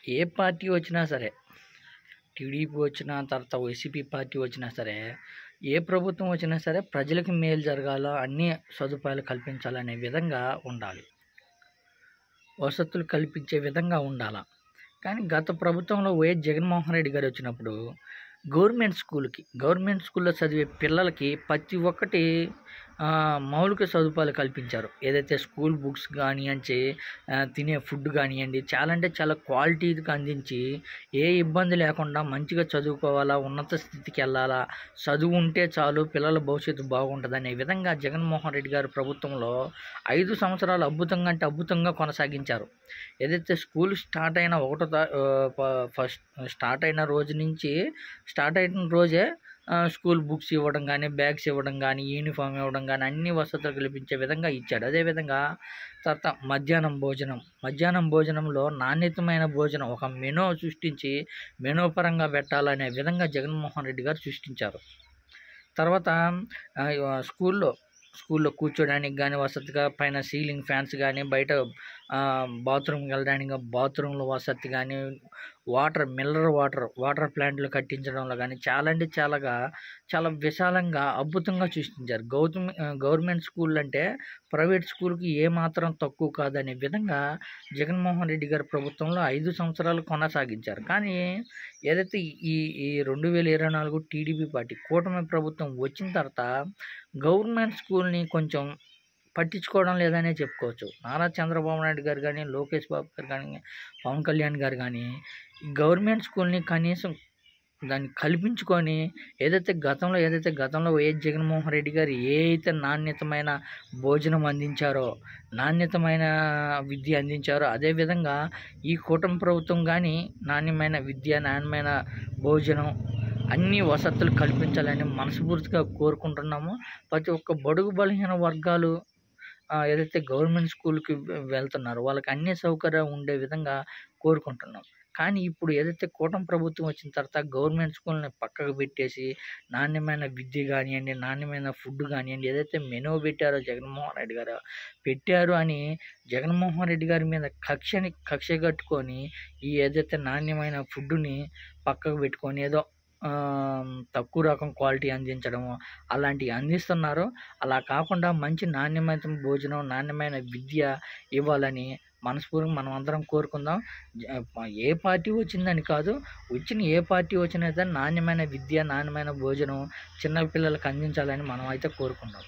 ఏ party వచ్చినా సరే, TDP వచ్చినా, తర్వాత వైసీపీ పార్టీ వచ్చినా సరే, ఏ ప్రభుత్వం వచ్చినా సరే ప్రజలకి మేలు జరగాల, అన్ని సదుపాయాలు కల్పించాలనే విధంగా ఉండాలి. వసతులు కల్పించే విధంగా ఉండాల. కానీ గత ప్రభుత్వంలో వైఎస్ జగన్మోహన్ రెడ్డి గారు వచ్చినప్పుడు గవర్నమెంట్ స్కూల్లో చదివే పిల్లలకి ప్రతి ఒక్కటి మౌలిక సదుపాయాలు కల్పించారు. ఏదైతే స్కూల్ బుక్స్ కానియండి, తినే ఫుడ్ కానివ్వండి, చాలా అంటే చాలా క్వాలిటీగా అందించి ఏ ఇబ్బంది లేకుండా మంచిగా చదువుకోవాలా, ఉన్నత స్థితికి వెళ్ళాలా, చదువు ఉంటే చాలు పిల్లల భవిష్యత్తు బాగుంటుందనే విధంగా జగన్మోహన్ రెడ్డి గారి ప్రభుత్వంలో 5 సంవత్సరాలు అద్భుతంగా అంటే అద్భుతంగా కొనసాగించారు. ఏదైతే స్కూల్ స్టార్ట్ అయిన రోజు నుంచి స్టార్ట్ అయిన రోజే స్కూల్ బుక్స్ ఇవ్వడం కానీ, బ్యాగ్స్ ఇవ్వడం కానీ, యూనిఫామ్ ఇవ్వడం కానీ అన్ని వసతులు కల్పించే విధంగా ఇచ్చాడు. అదేవిధంగా తర్వాత మధ్యాహ్నం భోజనంలో నాణ్యతమైన భోజనం ఒక మెనూ సృష్టించి మెనూ పరంగా పెట్టాలనే విధంగా జగన్మోహన్ రెడ్డి గారు సృష్టించారు. తర్వాత స్కూల్లో కూర్చోడానికి కానీ వసతిగా పైన సీలింగ్ ఫ్యాన్స్ కానీ, బయట బాత్రూమ్కి వెళ్ళడానికి బాత్రూమ్ల వసతి కానీ, మినరల్ వాటర్ ప్లాంట్లు కట్టించడంలో కానీ చాలా అంటే చాలా విశాలంగా అద్భుతంగా సృష్టించారు. గవర్నమెంట్ స్కూల్ అంటే ప్రైవేట్ స్కూల్కి ఏమాత్రం తక్కువ కాదనే విధంగా జగన్మోహన్ రెడ్డి గారి ప్రభుత్వంలో 5 సంవత్సరాలు కొనసాగించారు. కానీ ఏదైతే ఈ 2024 టీడీపీ పార్టీ కూటమి ప్రభుత్వం వచ్చిన తర్వాత గవర్నమెంట్ స్కూల్ని కొంచెం పట్టించుకోవడం లేదనే చెప్పుకోవచ్చు. నారా చంద్రబాబు నాయుడు గారు కానీ, లోకేష్ బాబు గారు కానీ, పవన్ కళ్యాణ్ గారు కానీ గవర్నమెంట్ స్కూల్ని కనీసం దాన్ని కల్పించుకొని ఏదైతే గతంలో వైఎస్ జగన్మోహన్ రెడ్డి గారు నాణ్యతమైన భోజనం అందించారో, నాణ్యతమైన విద్య అందించారో, అదేవిధంగా ఈ కూటమి ప్రభుత్వం కానీ నాణ్యమైన విద్య, నాణ్యమైన భోజనం అన్ని వసతులు కల్పించాలని మనస్ఫూర్తిగా కోరుకుంటున్నాము. ప్రతి ఒక్క బడుగు బలహీన వర్గాలు ఏదైతే గవర్నమెంట్ స్కూల్కి వెళ్తున్నారో వాళ్ళకి అన్ని సౌకర్యాలు ఉండే విధంగా కోరుకుంటున్నాం. కానీ ఇప్పుడు ఏదైతే కూటమి ప్రభుత్వం వచ్చిన తర్వాత గవర్నమెంట్ స్కూల్ని పక్కకు పెట్టేసి నాణ్యమైన విద్య కానివ్వండి, నాణ్యమైన ఫుడ్ కానివ్వండి, ఏదైతే మెనూ పెట్టారో జగన్మోహన్ రెడ్డి గారు పెట్టారు అని జగన్మోహన్ రెడ్డి గారి మీద కక్ష కట్టుకొని ఈ ఏదైతే నాణ్యమైన ఫుడ్ని పక్కకు పెట్టుకొని ఏదో తక్కువ రకం క్వాలిటీ అందించడము అలాంటివి అందిస్తున్నారు. అలా కాకుండా మంచి నాణ్యమైన భోజనం, నాణ్యమైన విద్య ఇవ్వాలని మనస్ఫూర్తిగా మనం అందరం కోరుకుందాం. ఏ పార్టీ వచ్చిందని కాదు, ఏ పార్టీ వచ్చినా నాణ్యమైన విద్య, నాణ్యమైన భోజనం చిన్నపిల్లలకు అందించాలని మనం అయితే కోరుకుందాం.